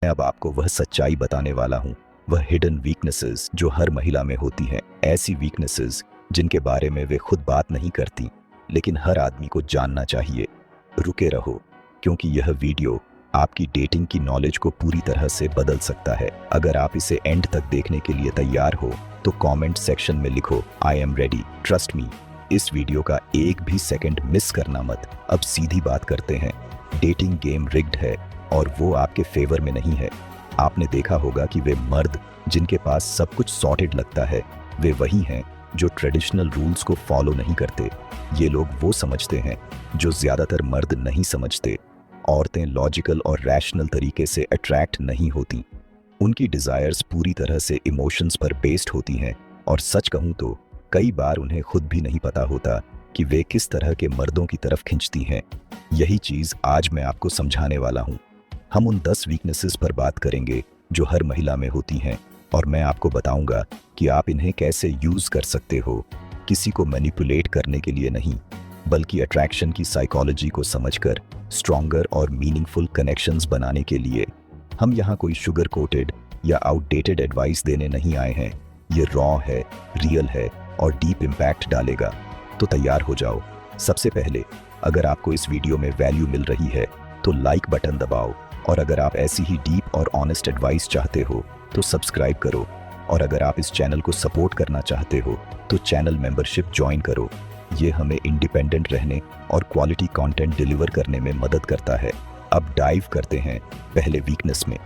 मैं अब आपको वह सच्चाई बताने वाला हूँ, वह हिडन वीकनेसेस जो हर महिला में होती हैं, ऐसी वीकनेसेस जिनके बारे में वे खुद बात नहीं करती, लेकिन हर आदमी को जानना चाहिए। रुके रहो, क्योंकि यह वीडियो आपकी डेटिंग की नॉलेज को पूरी तरह से बदल सकता है। अगर आप इसे एंड तक देखने के लिए तैयार हो तो कमेंट सेक्शन में लिखो I am ready, trust me. इस वीडियो का एक भी सेकंड मिस करना मत। अब सीधी बात करते हैं। डेटिंग गेम रिग्ड है और वो आपके फेवर में नहीं है। आपने देखा होगा कि वे मर्द जिनके पास सब कुछ सॉर्टेड लगता है, वे वही हैं जो ट्रेडिशनल रूल्स को फॉलो नहीं करते। ये लोग वो समझते हैं जो ज़्यादातर मर्द नहीं समझते। औरतें लॉजिकल और रैशनल तरीके से अट्रैक्ट नहीं होती। उनकी डिज़ायर्स पूरी तरह से इमोशंस पर बेस्ड होती हैं, और सच कहूँ तो कई बार उन्हें खुद भी नहीं पता होता कि वे किस तरह के मर्दों की तरफ खिंचती हैं। यही चीज़ आज मैं आपको समझाने वाला हूँ। हम उन 10 वीकनेसेस पर बात करेंगे जो हर महिला में होती हैं, और मैं आपको बताऊंगा कि आप इन्हें कैसे यूज़ कर सकते हो, किसी को मैनिपुलेट करने के लिए नहीं, बल्कि अट्रैक्शन की साइकोलॉजी को समझकर स्ट्रॉन्गर और मीनिंगफुल कनेक्शंस बनाने के लिए। हम यहाँ कोई शुगर कोटेड या आउटडेटेड एडवाइस देने नहीं आए हैं। ये रॉ है, रियल है और डीप इम्पैक्ट डालेगा। तो तैयार हो जाओ। सबसे पहले, अगर आपको इस वीडियो में वैल्यू मिल रही है तो लाइक बटन दबाओ, और अगर आप ऐसी ही डीप और ऑनेस्ट एडवाइस चाहते हो तो सब्सक्राइब करो, और अगर आप इस चैनल को सपोर्ट करना चाहते हो तो चैनल मेंबरशिप ज्वाइन करो। ये हमें इंडिपेंडेंट रहने और क्वालिटी कंटेंट डिलीवर करने में मदद करता है। अब डाइव करते हैं पहले वीकनेस में।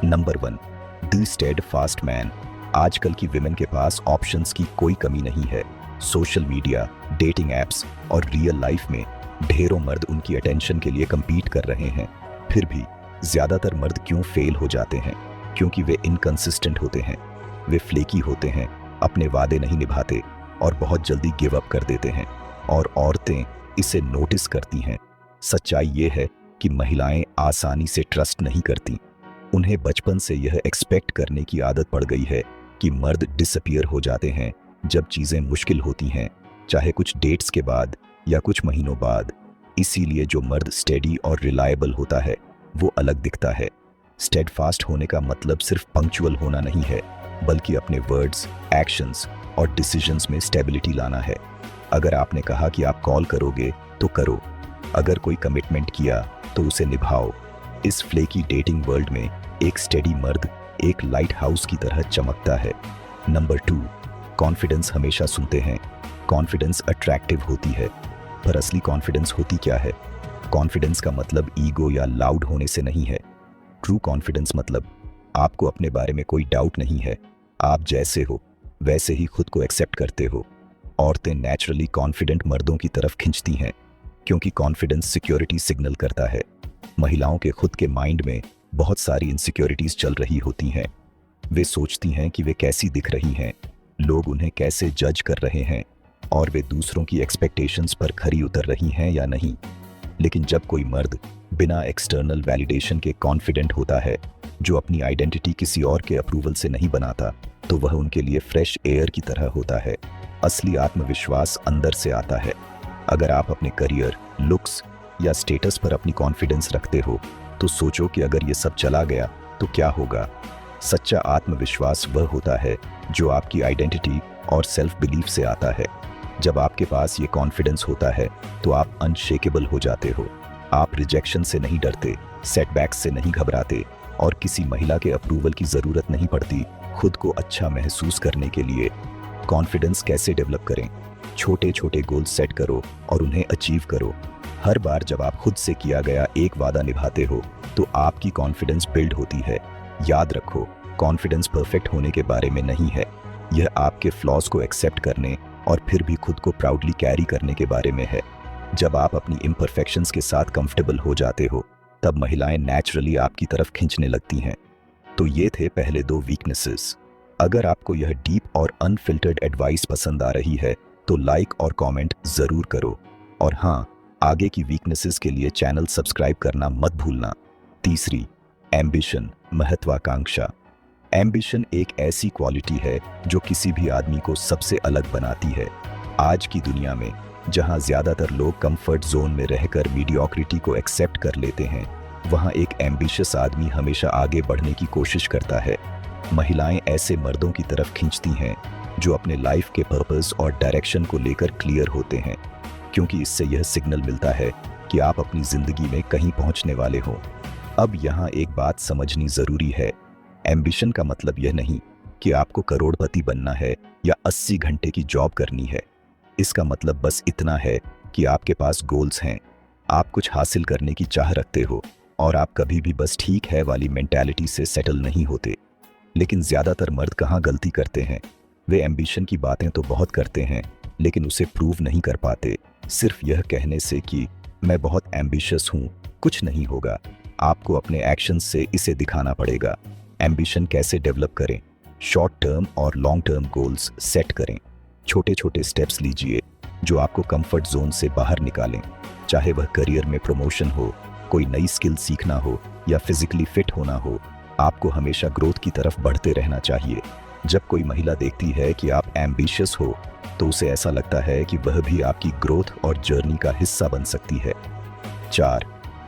Number 1, the steadfast man. आजकल की विमेन के पास ऑप्शंस की कोई कमी नहीं है। सोशल मीडिया, डेटिंग एप्स और रियल लाइफ में ढेरों मर्द उनकी अटेंशन के लिए compete कर रहे हैं। फिर भी ज़्यादातर मर्द क्यों फेल हो जाते हैं? क्योंकि वे इनकंसिस्टेंट होते हैं, वे फ्लेकी होते हैं, अपने वादे नहीं निभाते और बहुत जल्दी गिव अप कर देते हैं, और औरतें इसे नोटिस करती हैं। सच्चाई ये है कि महिलाएं आसानी से ट्रस्ट नहीं करती। उन्हें बचपन से यह एक्सपेक्ट करने की आदत पड़ गई है कि मर्द डिसअपीयर हो जाते हैं जब चीज़ें मुश्किल होती हैं, चाहे कुछ डेट्स के बाद या कुछ महीनों बाद। इसीलिए जो मर्द स्टेडी और रिलायबल होता है वो अलग दिखता है। स्टेडफास्ट होने का मतलब सिर्फ पंक्चुअल होना नहीं है, बल्कि अपने वर्ड्स, एक्शंस और डिसीजंस में स्टेबिलिटी लाना है। अगर आपने कहा कि आप कॉल करोगे तो करो। अगर कोई कमिटमेंट किया तो उसे निभाओ। इस फ्लेकी डेटिंग वर्ल्ड में एक स्टेडी मर्द एक लाइट हाउस की तरह चमकता है। Number 2, confidence. हमेशा सुनते हैं कॉन्फिडेंस अट्रैक्टिव होती है, पर असली कॉन्फिडेंस होती क्या है? कॉन्फिडेंस का मतलब ईगो या लाउड होने से नहीं है। ट्रू कॉन्फिडेंस मतलब आपको अपने बारे में कोई डाउट नहीं है। आप जैसे हो वैसे ही खुद को एक्सेप्ट करते हो। औरतें नेचुरली कॉन्फिडेंट मर्दों की तरफ खिंचती हैं, क्योंकि कॉन्फिडेंस सिक्योरिटी सिग्नल करता है। महिलाओं के खुद के माइंड में बहुत सारी इनसिक्योरिटीज चल रही होती हैं। वे सोचती हैं कि वे कैसी दिख रही हैं, लोग उन्हें कैसे जज कर रहे हैं, और वे दूसरों की एक्सपेक्टेशंस पर खरी उतर रही हैं या नहीं। लेकिन जब कोई मर्द बिना एक्सटर्नल वैलिडेशन के कॉन्फिडेंट होता है, जो अपनी आइडेंटिटी किसी और के अप्रूवल से नहीं बनाता, तो वह उनके लिए फ्रेश एयर की तरह होता है। असली आत्मविश्वास अंदर से आता है। अगर आप अपने करियर, लुक्स या स्टेटस पर अपनी कॉन्फिडेंस रखते हो तो सोचो कि अगर ये सब चला गया तो क्या होगा। सच्चा आत्मविश्वास वह होता है जो आपकी आइडेंटिटी और सेल्फ बिलीफ से आता है। जब आपके पास ये कॉन्फिडेंस होता है तो आप अनशेकेबल हो जाते हो। आप रिजेक्शन से नहीं डरते, सेटबैक्स से नहीं घबराते, और किसी महिला के अप्रूवल की ज़रूरत नहीं पड़ती खुद को अच्छा महसूस करने के लिए। कॉन्फिडेंस कैसे डेवलप करें? छोटे छोटे गोल सेट करो और उन्हें अचीव करो। हर बार जब आप खुद से किया गया एक वादा निभाते हो तो आपकी कॉन्फिडेंस बिल्ड होती है। याद रखो, कॉन्फिडेंस परफेक्ट होने के बारे में नहीं है। यह आपके फ्लॉज को एक्सेप्ट करने और फिर भी खुद को प्राउडली कैरी करने के बारे में है। जब आप अपनी इम्परफेक्शंस के साथ कंफर्टेबल हो जाते हो, तब महिलाएं नेचुरली आपकी तरफ खींचने लगती हैं। तो ये थे पहले 2 वीकनेसेस। अगर आपको यह डीप और अनफिल्टर्ड एडवाइस पसंद आ रही है तो लाइक और कमेंट ज़रूर करो, और हाँ, आगे की वीकनेसेस के लिए चैनल सब्सक्राइब करना मत भूलना। तीसरी, एम्बिशन, महत्वाकांक्षा। एम्बिशन एक ऐसी क्वालिटी है जो किसी भी आदमी को सबसे अलग बनाती है। आज की दुनिया में जहां ज़्यादातर लोग कंफर्ट जोन में रहकर मीडियोक्रिटी को एक्सेप्ट कर लेते हैं, वहाँ एक एम्बिशियस आदमी हमेशा आगे बढ़ने की कोशिश करता है। महिलाएं ऐसे मर्दों की तरफ खींचती हैं जो अपने लाइफ के पर्पस और डायरेक्शन को लेकर क्लियर होते हैं, क्योंकि इससे यह सिग्नल मिलता है कि आप अपनी जिंदगी में कहीं पहुंचने वाले हो। अब यहाँ एक बात समझनी जरूरी है, एम्बिशन का मतलब यह नहीं कि आपको करोड़पति बनना है या 80 घंटे की जॉब करनी है। इसका मतलब बस इतना है कि आपके पास गोल्स हैं, आप कुछ हासिल करने की चाह रखते हो और आप कभी भी बस ठीक है वाली मेंटालिटी से सेटल नहीं होते। लेकिन ज़्यादातर मर्द कहाँ गलती करते हैं, वे एम्बिशन की बातें तो बहुत करते हैं लेकिन उसे प्रूव नहीं कर पाते। सिर्फ यह कहने से कि मैं बहुत एम्बिशियस हूँ कुछ नहीं होगा, आपको अपने एक्शंस से इसे दिखाना पड़ेगा। एम्बिशन कैसे डेवलप करें? शॉर्ट टर्म और लॉन्ग टर्म गोल्स सेट करें। छोटे छोटे स्टेप्स लीजिए जो आपको कंफर्ट जोन से बाहर निकालें, चाहे वह करियर में प्रमोशन हो, कोई नई स्किल सीखना हो या फिजिकली फिट होना हो। आपको हमेशा ग्रोथ की तरफ बढ़ते रहना चाहिए। जब कोई महिला देखती है कि आप एम्बिशियस हो तो उसे ऐसा लगता है कि वह भी आपकी ग्रोथ और जर्नी का हिस्सा बन सकती है। 4.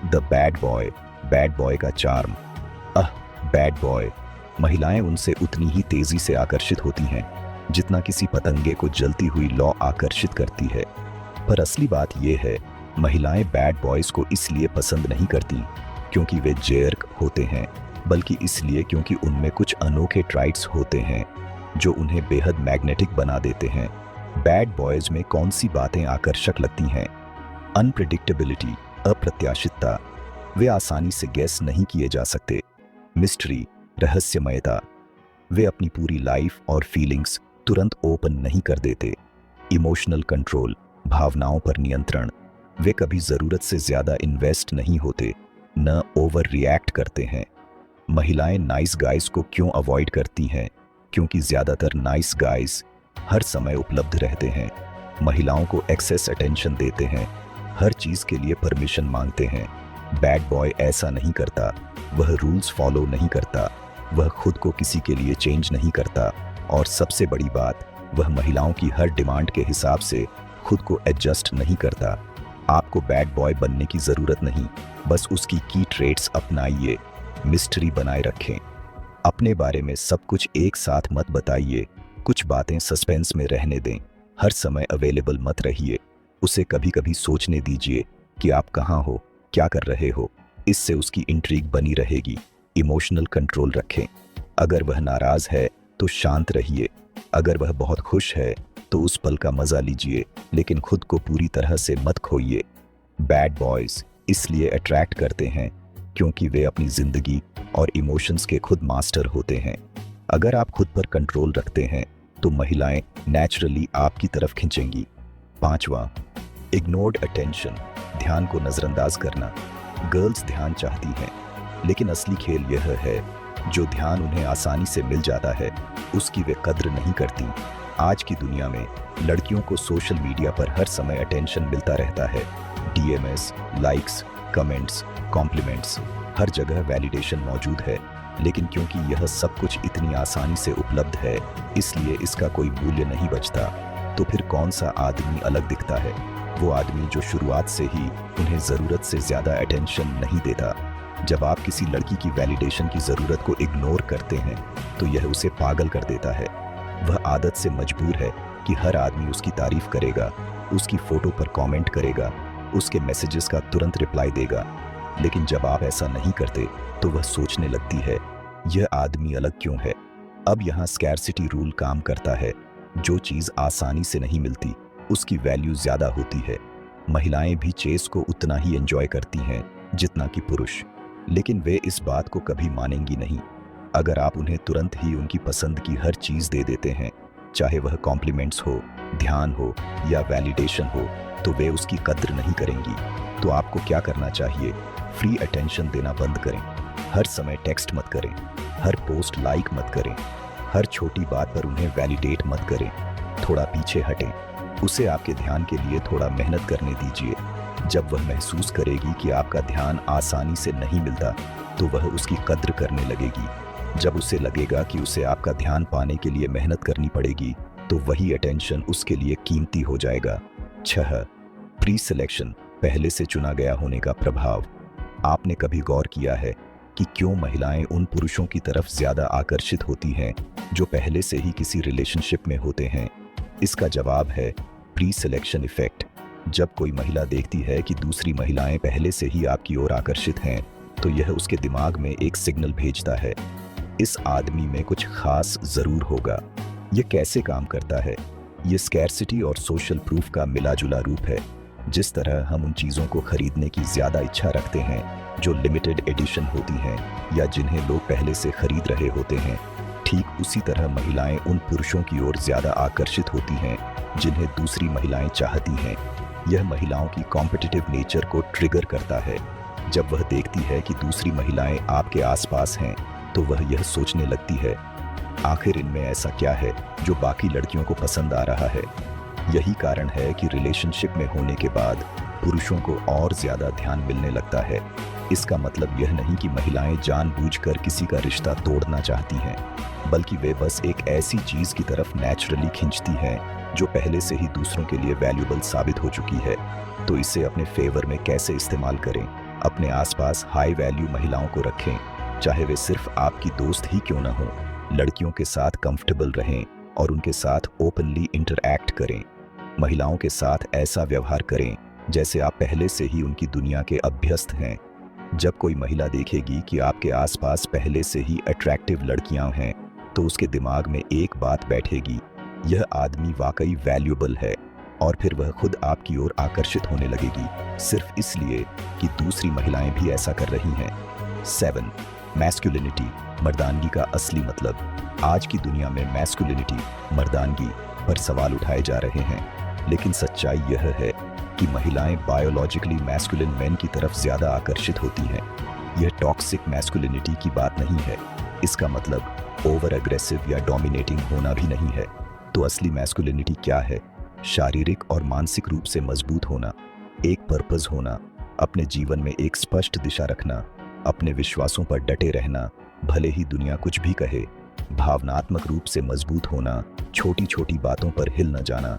The bad boy, bad boy का चार्म। बैड बॉय, महिलाएं उनसे उतनी ही तेजी से आकर्षित होती हैं जितना किसी पतंगे को जलती हुई लौ आकर्षित करती है। पर असली बात यह है, महिलाएं बैड बॉयज को इसलिए पसंद नहीं करती क्योंकि वे जेर्क होते हैं, बल्कि इसलिए क्योंकि उनमें कुछ अनोखे ट्राइट्स होते हैं जो उन्हें बेहद मैग्नेटिक बना देते हैं। बैड बॉयज में कौन सी बातें आकर्षक लगती हैं? अनप्रेडिक्टेबिलिटी, अप्रत्याशितता, वे आसानी से गेस नहीं किए जा सकते। मिस्ट्री, रहस्यमयता, वे अपनी पूरी लाइफ और फीलिंग्स तुरंत ओपन नहीं कर देते। इमोशनल कंट्रोल, भावनाओं पर नियंत्रण, वे कभी ज़रूरत से ज़्यादा इन्वेस्ट नहीं होते, न ओवर रिएक्ट करते हैं। महिलाएं नाइस गाइज को क्यों अवॉइड करती हैं? क्योंकि ज़्यादातर नाइस गाइज हर समय उपलब्ध रहते हैं, महिलाओं को एक्सेस अटेंशन देते हैं, हर चीज़ के लिए परमिशन मांगते हैं। बैड बॉय ऐसा नहीं करता, वह रूल्स फॉलो नहीं करता, वह खुद को किसी के लिए चेंज नहीं करता और सबसे बड़ी बात, वह महिलाओं की हर डिमांड के हिसाब से खुद को एडजस्ट नहीं करता। आपको बैड बॉय बनने की ज़रूरत नहीं, बस उसकी की ट्रेट्स अपनाइए। मिस्ट्री बनाए रखें, अपने बारे में सब कुछ एक साथ मत बताइए, कुछ बातें सस्पेंस में रहने दें। हर समय अवेलेबल मत रहिए, उसे कभी कभी सोचने दीजिए कि आप कहाँ हो, क्या कर रहे हो, इससे उसकी इंट्रीग बनी रहेगी। इमोशनल कंट्रोल रखें, अगर वह नाराज है तो शांत रहिए, अगर वह बहुत खुश है तो उस पल का मजा लीजिए, लेकिन खुद को पूरी तरह से मत खोइए। बैड बॉयज इसलिए अट्रैक्ट करते हैं क्योंकि वे अपनी जिंदगी और इमोशंस के खुद मास्टर होते हैं। अगर आप खुद पर कंट्रोल रखते हैं तो महिलाएं नेचुरली आपकी तरफ खींचेंगी। 5वां, इग्नोर्ड अटेंशन, ध्यान को नजरअंदाज करना। गर्ल्स ध्यान चाहती हैं, लेकिन असली खेल यह है, जो ध्यान उन्हें आसानी से मिल जाता है उसकी वे कद्र नहीं करती। आज की दुनिया में लड़कियों को सोशल मीडिया पर हर समय अटेंशन मिलता रहता है। डीएमएस, लाइक्स, कमेंट्स, कॉम्प्लीमेंट्स, हर जगह वैलिडेशन मौजूद है। लेकिन क्योंकि यह सब कुछ इतनी आसानी से उपलब्ध है, इसलिए इसका कोई मूल्य नहीं बचता। तो फिर कौन सा आदमी अलग दिखता है? वो आदमी जो शुरुआत से ही उन्हें ज़रूरत से ज़्यादा अटेंशन नहीं देता। जब आप किसी लड़की की वैलिडेशन की ज़रूरत को इग्नोर करते हैं तो यह उसे पागल कर देता है। वह आदत से मजबूर है कि हर आदमी उसकी तारीफ करेगा, उसकी फ़ोटो पर कमेंट करेगा, उसके मैसेजेस का तुरंत रिप्लाई देगा। लेकिन जब आप ऐसा नहीं करते तो वह सोचने लगती है, यह आदमी अलग क्यों है? अब यहाँ स्कैरसिटी रूल काम करता है। जो चीज़ आसानी से नहीं मिलती उसकी वैल्यू ज़्यादा होती है। महिलाएं भी चेस को उतना ही एंजॉय करती हैं जितना कि पुरुष, लेकिन वे इस बात को कभी मानेंगी नहीं। अगर आप उन्हें तुरंत ही उनकी पसंद की हर चीज़ दे देते हैं, चाहे वह कॉम्प्लीमेंट्स हो, ध्यान हो या वैलिडेशन हो, तो वे उसकी कद्र नहीं करेंगी। तो आपको क्या करना चाहिए? फ्री अटेंशन देना बंद करें। हर समय टेक्स्ट मत करें, हर पोस्ट लाइक मत करें, हर छोटी बात पर उन्हें वैलिडेट मत करें। थोड़ा पीछे हटें, उसे आपके ध्यान के लिए थोड़ा मेहनत करने दीजिए। जब वह महसूस करेगी कि आपका ध्यान आसानी से नहीं मिलता तो वह उसकी कद्र करने लगेगी। जब उसे लगेगा कि उसे आपका ध्यान पाने के लिए मेहनत करनी पड़ेगी तो वही अटेंशन उसके लिए कीमती हो जाएगा। 6. प्री सिलेक्शन, पहले से चुना गया होने का प्रभाव। आपने कभी गौर किया है कि क्यों महिलाएं उन पुरुषों की तरफ ज्यादा आकर्षित होती हैं जो पहले से ही किसी रिलेशनशिप में होते हैं? इसका जवाब है प्री सिलेक्शन इफेक्ट। जब कोई महिला देखती है कि दूसरी महिलाएं पहले से ही आपकी ओर आकर्षित हैं, तो यह उसके दिमाग में एक सिग्नल भेजता है, इस आदमी में कुछ खास जरूर होगा। यह कैसे काम करता है? ये स्कैरसिटी और सोशल प्रूफ का मिला-जुला रूप है। जिस तरह हम उन चीज़ों को खरीदने की ज़्यादा इच्छा रखते हैं जो लिमिटेड एडिशन होती हैं या जिन्हें लोग पहले से खरीद रहे होते हैं, ठीक उसी तरह महिलाएं उन पुरुषों की ओर ज़्यादा आकर्षित होती हैं जिन्हें दूसरी महिलाएं चाहती हैं। यह महिलाओं की कॉम्पिटिटिव नेचर को ट्रिगर करता है। जब वह देखती है कि दूसरी महिलाएं आपके आसपास हैं, तो वह यह सोचने लगती है, आखिर इनमें ऐसा क्या है जो बाकी लड़कियों को पसंद आ रहा है। यही कारण है कि रिलेशनशिप में होने के बाद पुरुषों को और ज्यादा ध्यान मिलने लगता है। इसका मतलब यह नहीं कि महिलाएं जानबूझकर किसी का रिश्ता तोड़ना चाहती हैं, बल्कि वे बस एक ऐसी चीज की तरफ नेचुरली खिंचती हैं जो पहले से ही दूसरों के लिए वैल्यूएबल साबित हो चुकी है। तो इसे अपने फेवर में कैसे इस्तेमाल करें? अपने आसपास हाई वैल्यू महिलाओं को रखें, चाहे वे सिर्फ आपकी दोस्त ही क्यों न हो। लड़कियों के साथ कंफर्टेबल रहें और उनके साथ ओपनली इंटरैक्ट करें। महिलाओं के साथ ऐसा व्यवहार करें जैसे आप पहले से ही उनकी दुनिया के अभ्यस्त हैं। जब कोई महिला देखेगी कि आपके आसपास पहले से ही अट्रैक्टिव लड़कियां हैं, तो उसके दिमाग में एक बात बैठेगी, यह आदमी वाकई वैल्यूएबल है, और फिर वह खुद आपकी ओर आकर्षित होने लगेगी, सिर्फ इसलिए कि दूसरी महिलाएं भी ऐसा कर रही हैं। 7. मैस्कुलिनिटी, मर्दानगी का असली मतलब। आज की दुनिया में मैस्कुलिनिटी, मर्दानगी पर सवाल उठाए जा रहे हैं, लेकिन सच्चाई यह है कि महिलाएं बायोलॉजिकली मैस्कुलिन मेन की तरफ ज्यादा आकर्षित होती हैं। यह टॉक्सिक मैस्कुलिनिटी की बात नहीं है। इसका मतलब ओवर अग्रेसिव या डोमिनेटिंग होना भी नहीं है। तो असली मैस्कुलिनिटी क्या है? शारीरिक और मानसिक रूप से मजबूत होना, एक पर्पस होना, अपने जीवन में एक स्पष्ट दिशा रखना, अपने विश्वासों पर डटे रहना, भले ही दुनिया कुछ भी कहे, भावनात्मक रूप से मजबूत होना, छोटी छोटी बातों पर हिल न जाना।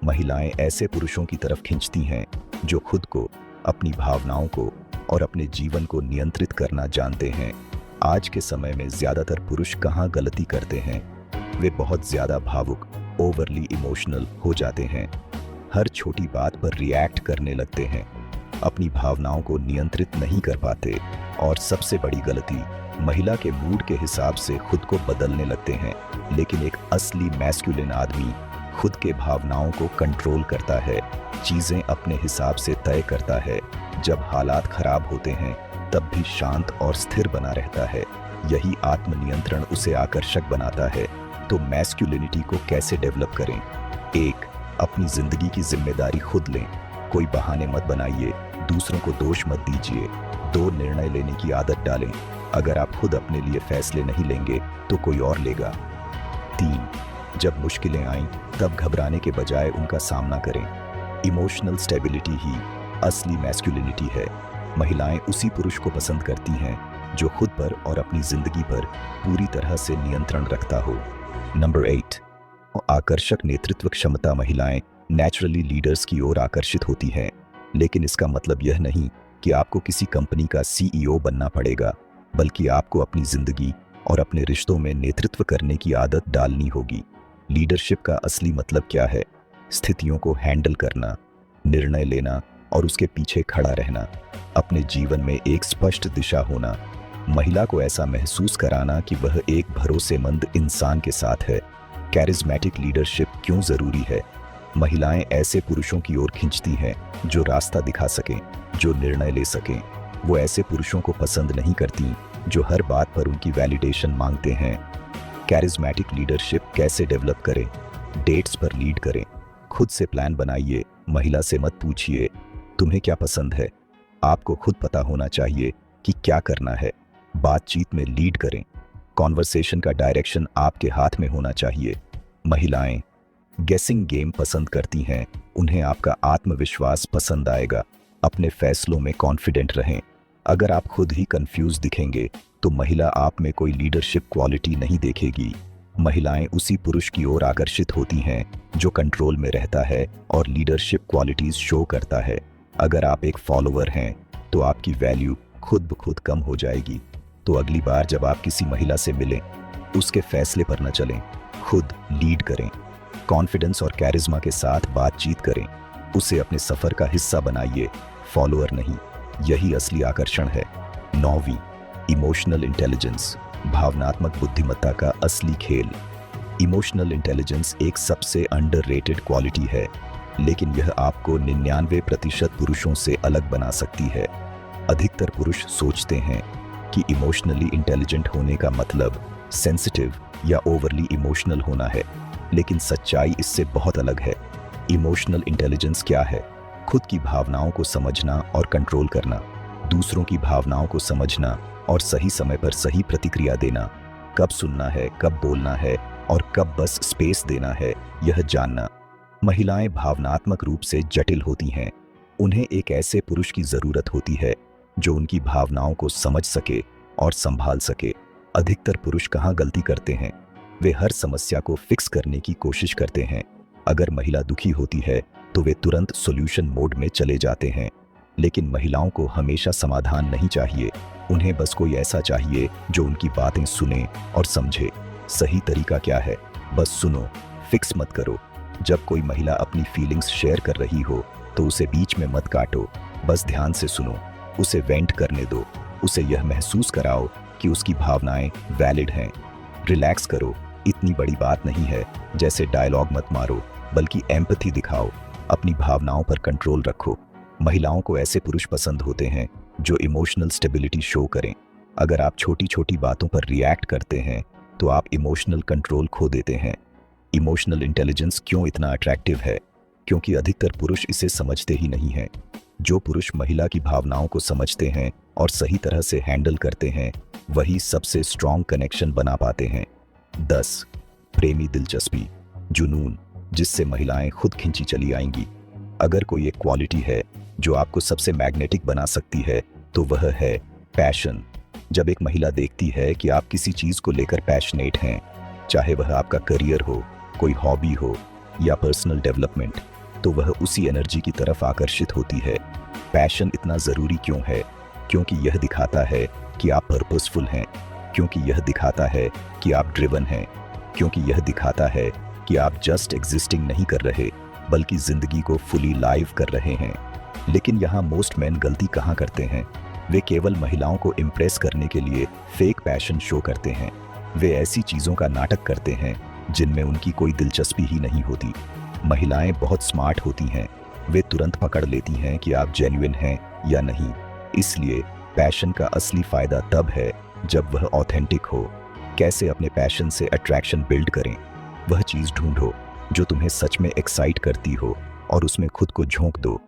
महिलाएं ऐसे पुरुषों की तरफ खींचती हैं जो खुद को, अपनी भावनाओं को और अपने जीवन को नियंत्रित करना जानते हैं। आज के समय में ज्यादातर पुरुष कहाँ गलती करते हैं? वे बहुत ज्यादा भावुक, ओवरली इमोशनल हो जाते हैं, हर छोटी बात पर रिएक्ट करने लगते हैं, अपनी भावनाओं को नियंत्रित नहीं कर पाते, और सबसे बड़ी गलती, महिला के मूड के हिसाब से खुद को बदलने लगते हैं। लेकिन एक असली मैस्कुलिन आदमी खुद के भावनाओं को कंट्रोल करता है, चीजें अपने हिसाब से तय करता है, जब हालात खराब होते हैं तब भी शांत और स्थिर बना रहता है। यही आत्मनियंत्रण उसे आकर्षक बनाता है। तो मैस्कुलिनिटी को कैसे डेवलप करें? 1. अपनी जिंदगी की जिम्मेदारी खुद लें, कोई बहाने मत बनाइए, दूसरों को दोष मत दीजिए। 2. निर्णय लेने की आदत डालें, अगर आप खुद अपने लिए फैसले नहीं लेंगे तो कोई और लेगा। 3. जब मुश्किलें आएं तब घबराने के बजाय उनका सामना करें। इमोशनल स्टेबिलिटी ही असली मैस्कुलिनिटी है। महिलाएं उसी पुरुष को पसंद करती हैं जो खुद पर और अपनी जिंदगी पर पूरी तरह से नियंत्रण रखता हो। नंबर 8. आकर्षक नेतृत्व क्षमता। महिलाएं नेचुरली लीडर्स की ओर आकर्षित होती हैं, लेकिन इसका मतलब यह नहीं कि आपको किसी कंपनी का CEO बनना पड़ेगा, बल्कि आपको अपनी जिंदगी और अपने रिश्तों में नेतृत्व करने की आदत डालनी होगी। लीडरशिप का असली मतलब क्या है? स्थितियों को हैंडल करना, निर्णय लेना और उसके पीछे खड़ा रहना, अपने जीवन में एक स्पष्ट दिशा होना, महिला को ऐसा महसूस कराना कि वह एक भरोसेमंद इंसान के साथ है। कैरिज्मेटिक लीडरशिप क्यों जरूरी है? महिलाएं ऐसे पुरुषों की ओर खींचती हैं जो रास्ता दिखा सकें, जो निर्णय ले सकें। वो ऐसे पुरुषों को पसंद नहीं करती जो हर बात पर उनकी वैलिडेशन मांगते हैं। कैरिज्मेटिक लीडरशिप कैसे डेवलप करें? डेट्स पर लीड करें, खुद से प्लान बनाइए, महिला से मत पूछिए तुम्हें क्या पसंद है, आपको खुद पता होना चाहिए कि क्या करना है। बातचीत में लीड करें, कॉन्वर्सेशन का डायरेक्शन आपके हाथ में होना चाहिए। महिलाएं गेसिंग गेम पसंद करती हैं, उन्हें आपका आत्मविश्वास पसंद आएगा। अपने फैसलों में कॉन्फिडेंट रहें। अगर आप खुद ही कंफ्यूज दिखेंगे तो महिला आप में कोई लीडरशिप क्वालिटी नहीं देखेगी। महिलाएं उसी पुरुष की ओर आकर्षित होती हैं जो कंट्रोल में रहता है और लीडरशिप क्वालिटीज शो करता है। अगर आप एक फॉलोअर हैं तो आपकी वैल्यू खुद ब खुद कम हो जाएगी। तो अगली बार जब आप किसी महिला से मिलें, उसके फैसले पर न चलें, खुद लीड करें। कॉन्फिडेंस और कैरिज्मा के साथ बातचीत करें। उसे अपने सफर का हिस्सा बनाइए, फॉलोअर नहीं। यही असली आकर्षण है। 9वीं, इमोशनल इंटेलिजेंस, भावनात्मक बुद्धिमत्ता का असली खेल। इमोशनल इंटेलिजेंस एक सबसे अंडररेटेड क्वालिटी है, लेकिन यह आपको 99% पुरुषों से अलग बना सकती है। अधिकतर पुरुष सोचते हैं कि इमोशनली इंटेलिजेंट होने का मतलब सेंसिटिव या ओवरली इमोशनल होना है, लेकिन सच्चाई इससे बहुत अलग है। इमोशनल इंटेलिजेंस क्या है? खुद की भावनाओं को समझना और कंट्रोल करना, दूसरों की भावनाओं को समझना और सही समय पर सही प्रतिक्रिया देना, कब सुनना है, कब बोलना है और कब बस स्पेस देना है, यह जानना। महिलाएं भावनात्मक रूप से जटिल होती हैं। उन्हें एक ऐसे पुरुष की जरूरत होती है जो उनकी भावनाओं को समझ सके और संभाल सके। अधिकतर पुरुष कहाँ गलती करते हैं? वे हर समस्या को फिक्स करने की कोशिश करते हैं। अगर महिला दुखी होती है तो वे तुरंत सॉल्यूशन मोड में चले जाते हैं। लेकिन महिलाओं को हमेशा समाधान नहीं चाहिए। उन्हें बस कोई ऐसा चाहिए जो उनकी बातें सुने और समझे। सही तरीका क्या है? बस सुनो, फिक्स मत करो। जब कोई महिला अपनी फीलिंग्स शेयर कर रही हो तो उसे बीच में मत काटो, बस ध्यान से सुनो, उसे वेंट करने दो। उसे यह महसूस कराओ कि उसकी भावनाएं वैलिड हैं। रिलैक्स करो, इतनी बड़ी बात नहीं है। जैसे डायलॉग मत मारो, बल्कि एम्पैथी दिखाओ। अपनी भावनाओं पर कंट्रोल रखो। महिलाओं को ऐसे पुरुष पसंद होते हैं जो इमोशनल स्टेबिलिटी शो करें। अगर आप छोटी छोटी बातों पर रिएक्ट करते हैं तो आप इमोशनल कंट्रोल खो देते हैं। इमोशनल इंटेलिजेंस क्यों इतना अट्रैक्टिव है? क्योंकि अधिकतर पुरुष इसे समझते ही नहीं हैं। जो पुरुष महिला की भावनाओं को समझते हैं और सही तरह से हैंडल करते हैं, वही सबसे स्ट्रॉन्ग कनेक्शन बना पाते हैं। 10, प्रेमी दिलचस्पी, जुनून, जिससे महिलाएं खुद खिंची चली आएंगी। अगर कोई एक क्वालिटी है जो आपको सबसे मैग्नेटिक बना सकती है तो वह है पैशन। जब एक महिला देखती है कि आप किसी चीज को लेकर पैशनेट हैं, चाहे वह आपका करियर हो, कोई हॉबी हो या पर्सनल डेवलपमेंट, तो वह उसी एनर्जी की तरफ आकर्षित होती है। पैशन इतना जरूरी क्यों है? क्योंकि यह दिखाता है कि आप पर्पसफुल हैं, क्योंकि यह दिखाता है कि आप ड्रिवन हैं, क्योंकि यह दिखाता है कि आप जस्ट एग्जिस्टिंग नहीं कर रहे, बल्कि जिंदगी को फुली लाइव कर रहे हैं। लेकिन यहाँ मोस्ट मैन गलती कहाँ करते हैं? वे केवल महिलाओं को इम्प्रेस करने के लिए फेक पैशन शो करते हैं। वे ऐसी चीज़ों का नाटक करते हैं जिनमें उनकी कोई दिलचस्पी ही नहीं होती। महिलाएं बहुत स्मार्ट होती हैं। वे तुरंत पकड़ लेती हैं कि आप जेन्युइन हैं या नहीं। इसलिए पैशन का असली फायदा तब है जब वह ऑथेंटिक हो। कैसे अपने पैशन से अट्रैक्शन बिल्ड करें? वह चीज़ ढूंढो जो तुम्हें सच में एक्साइट करती हो और उसमें खुद को झोंक दो।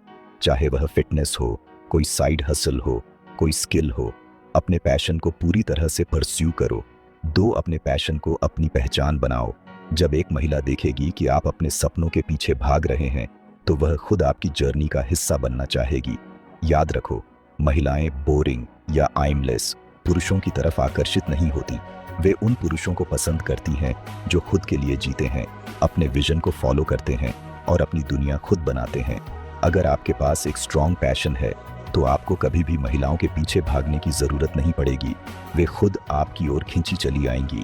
चाहे वह फिटनेस हो, कोई साइड हसल हो, कोई स्किल हो, अपने पैशन को पूरी तरह से परस्यू करो। दो अपने पैशन को अपनी पहचान बनाओ। जब एक महिला देखेगी कि आप अपने सपनों के पीछे भाग रहे हैं तो वह खुद आपकी जर्नी का हिस्सा बनना चाहेगी। याद रखो, महिलाएं बोरिंग या आइमलेस पुरुषों की तरफ आकर्षित नहीं होती। वे उन पुरुषों को पसंद करती हैं जो खुद के लिए जीते हैं, अपने विजन को फॉलो करते हैं और अपनी दुनिया खुद बनाते हैं। अगर आपके पास एक स्ट्रॉन्ग पैशन है तो आपको कभी भी महिलाओं के पीछे भागने की जरूरत नहीं पड़ेगी। वे खुद आपकी ओर खींची चली आएंगी।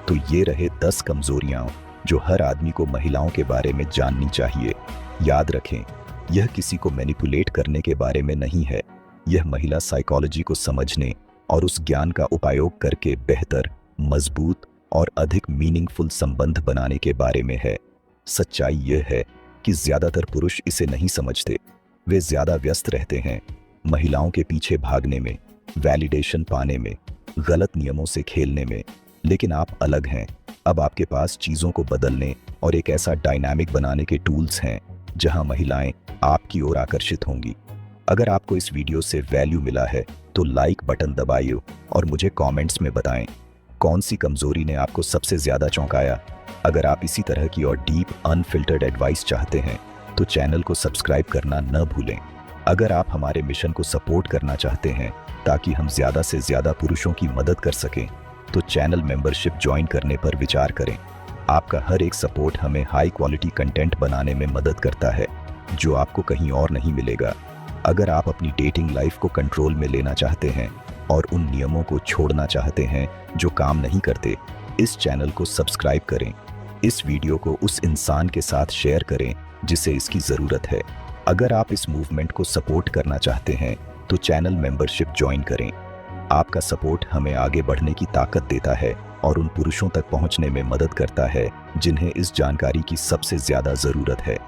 तो ये रहे 10 कमजोरियां जो हर आदमी को महिलाओं के बारे में जाननी चाहिए। याद रखें, यह किसी को मैनिपुलेट करने के बारे में नहीं है। यह महिला साइकोलॉजी को समझने और उस ज्ञान का उपयोग करके बेहतर, मजबूत और अधिक मीनिंगफुल संबंध बनाने के बारे में है। सच्चाई यह है कि ज्यादातर पुरुष इसे नहीं समझते। वे ज्यादा व्यस्त रहते हैं महिलाओं के पीछे भागने में, वैलिडेशन पाने में, गलत नियमों से खेलने में। लेकिन आप अलग हैं। अब आपके पास चीजों को बदलने और एक ऐसा डायनामिक बनाने के टूल्स हैं जहां महिलाएं आपकी ओर आकर्षित होंगी। अगर आपको इस वीडियो से वैल्यू मिला है तो लाइक बटन दबाइए और मुझे कमेंट्स में बताएं कौन सी कमजोरी ने आपको सबसे ज्यादा चौंकाया। अगर आप इसी तरह की और डीप अनफिल्टर्ड एडवाइस चाहते हैं तो चैनल को सब्सक्राइब करना न भूलें। अगर आप हमारे मिशन को सपोर्ट करना चाहते हैं ताकि हम ज्यादा से ज्यादा पुरुषों की मदद कर सकें तो चैनल मेंबरशिप ज्वाइन करने पर विचार करें। आपका हर एक सपोर्ट हमें हाई क्वालिटी कंटेंट बनाने में मदद करता है जो आपको कहीं और नहीं मिलेगा। अगर आप अपनी डेटिंग लाइफ को कंट्रोल में लेना चाहते हैं और उन नियमों को छोड़ना चाहते हैं जो काम नहीं करते, इस चैनल को सब्सक्राइब करें। इस वीडियो को उस इंसान के साथ शेयर करें जिसे इसकी ज़रूरत है। अगर आप इस मूवमेंट को सपोर्ट करना चाहते हैं तो चैनल मेंबरशिप ज्वाइन करें। आपका सपोर्ट हमें आगे बढ़ने की ताकत देता है और उन पुरुषों तक पहुंचने में मदद करता है जिन्हें इस जानकारी की सबसे ज़्यादा ज़रूरत है।